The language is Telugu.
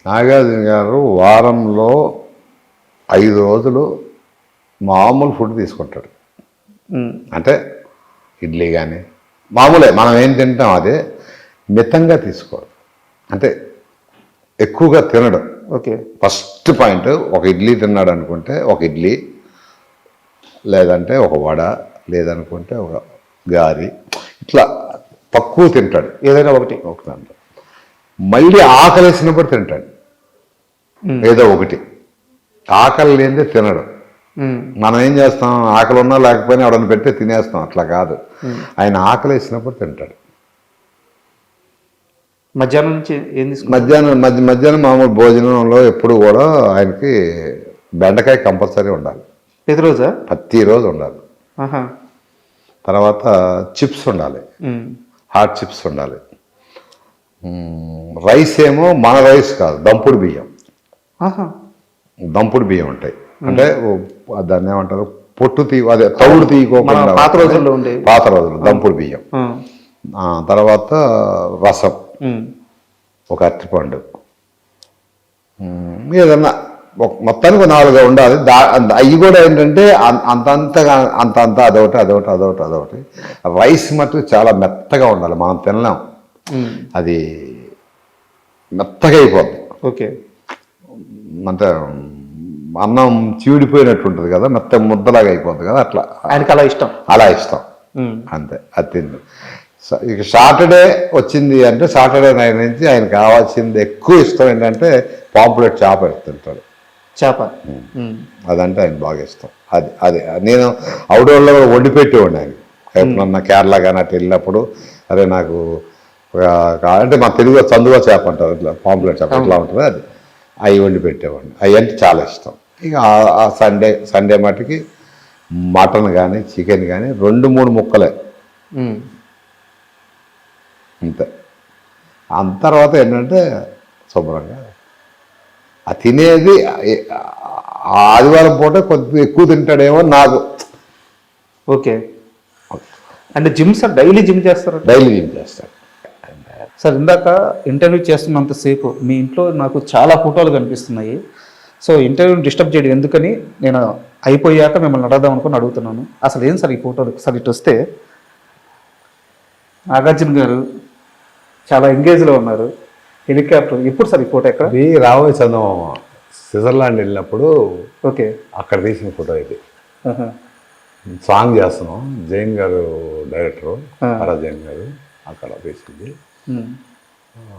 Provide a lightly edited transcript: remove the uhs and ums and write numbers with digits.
నాగార్జున గారు వారంలో 5 రోజులు మామూలు ఫుడ్ తీసుకుంటాడు. అంటే ఇడ్లీ కానీ మామూలే, మనం ఏం తింటాం అదే, మితంగా తీసుకోడు. అంటే ఎక్కువగా తినడం. ఓకే. ఫస్ట్ పాయింట్, ఒక ఇడ్లీ తిన్నాడు అనుకుంటే ఒక ఇడ్లీ, లేదంటే ఒక వడ, లేదనుకుంటే ఒక గారి, ఇట్లా తక్కువ తింటాడు. ఏదైనా ఒకటి దాంట్లో మళ్ళీ ఆకలి వేసినప్పుడు తింటాడు ఏదో ఒకటి. ఆకలి లేనిదే తినడు. మనం ఏం చేస్తాం, ఆకలి ఉన్నా లేకపోయినా ఎవడన్నా పెడితే తినేస్తాం. అట్లా కాదు, ఆయన ఆకలి వేసినప్పుడు తింటాడు. మధ్యాహ్నం నుంచి ఏం తీసుకుంటారు? మధ్యాహ్నం మామూలు భోజనంలో ఎప్పుడు కూడా ఆయనకి బెండకాయ కంపల్సరీ ఉండాలి. ప్రతిరోజు ఉండాలి. తర్వాత చిప్స్ ఉండాలి, హాట్ చిప్స్ ఉండాలి. రైస్ ఏమో మన రైస్ కాదు, దంపుడు బియ్యం. దంపుడు బియ్యం ఉంటాయి. అంటే దాన్ని ఏమంటారు, పొట్టు అదే తౌడు తీయకోకుండా పాత రోజులు దంపుడు బియ్యం. తర్వాత రసం, ఒక అరటిపండు, ఏదన్నా మొత్తానికి 4 ఉండాలి. అవి కూడా ఏంటంటే అంత అదొకటి. రైస్ మటుకు చాలా మెత్తగా ఉండాలి, మనం తినలేం. అది మెత్తగా అయిపోద్ది. ఓకే. అంటే అన్నం చీడిపోయినట్టు ఉంటుంది కదా, మెత్త ముద్దలాగా అయిపోద్ది కదా, అట్లా ఆయనకి అలా ఇష్టం. అంతే, అది తింది. ఇక సాటర్డే వచ్చింది అంటే సాటర్డే నైట్ నుంచి ఆయన కావాల్సింది ఎక్కువ ఇష్టం ఏంటంటే పాంప్లెట్ చేప తింటాడు. అదంటే ఆయన బాగా ఇష్టం. అది నేను అవుట్డోర్లో కూడా వండి పెట్టేవాడిని ఆయన. ఎప్పుడన్నా కేరళ కానీ అటు వెళ్ళినప్పుడు, అరే నాకు అంటే మా తెలుగులో చందుగా చేప అంటారు, ఇట్లా పాంప్లెట్ చేప ఎట్లా ఉంటుంది, అది అవి వండి పెట్టేవాడిని. అవి అంటే చాలా ఇష్టం. ఇక ఆ సండే మటుకి మటన్ కానీ చికెన్ కానీ 2-3 ముక్కలే అంతే. అంత తర్వాత ఏంటంటే శుభ్రంగా ఆ తినేది ఆదివారం పూట కొద్దిగా ఎక్కువ తింటాడేమో నాకు. ఓకే. అంటే డైలీ జిమ్ చేస్తారు? డైలీ జిమ్ చేస్తాడు సార్. ఇందాక ఇంటర్వ్యూ చేస్తున్నంతసేపు మీ ఇంట్లో నాకు చాలా ఫోటోలు కనిపిస్తున్నాయి. సో ఇంటర్వ్యూని డిస్టర్బ్ చేయడం ఎందుకని నేను అయిపోయాక మిమ్మల్ని అడగదాం అనుకుని అడుగుతున్నాను. అసలు ఏం సార్ ఈ ఫోటోలు? సార్ ఇటు వస్తే నాగార్జున గారు చాలా ఎంగేజ్లో ఉన్నారు. హెలికాప్టర్. ఎప్పుడు సార్ ఈ ఫోటో? ఎక్కడ? రాబోయే చందమామ స్విట్జర్లాండ్ వెళ్ళినప్పుడు ఓకే, అక్కడ తీసిన ఫోటో ఇది. సాంగ్ చేస్తున్నాం, జైన్ గారు డైరెక్టరు, జైన్ గారు అక్కడ తీసింది.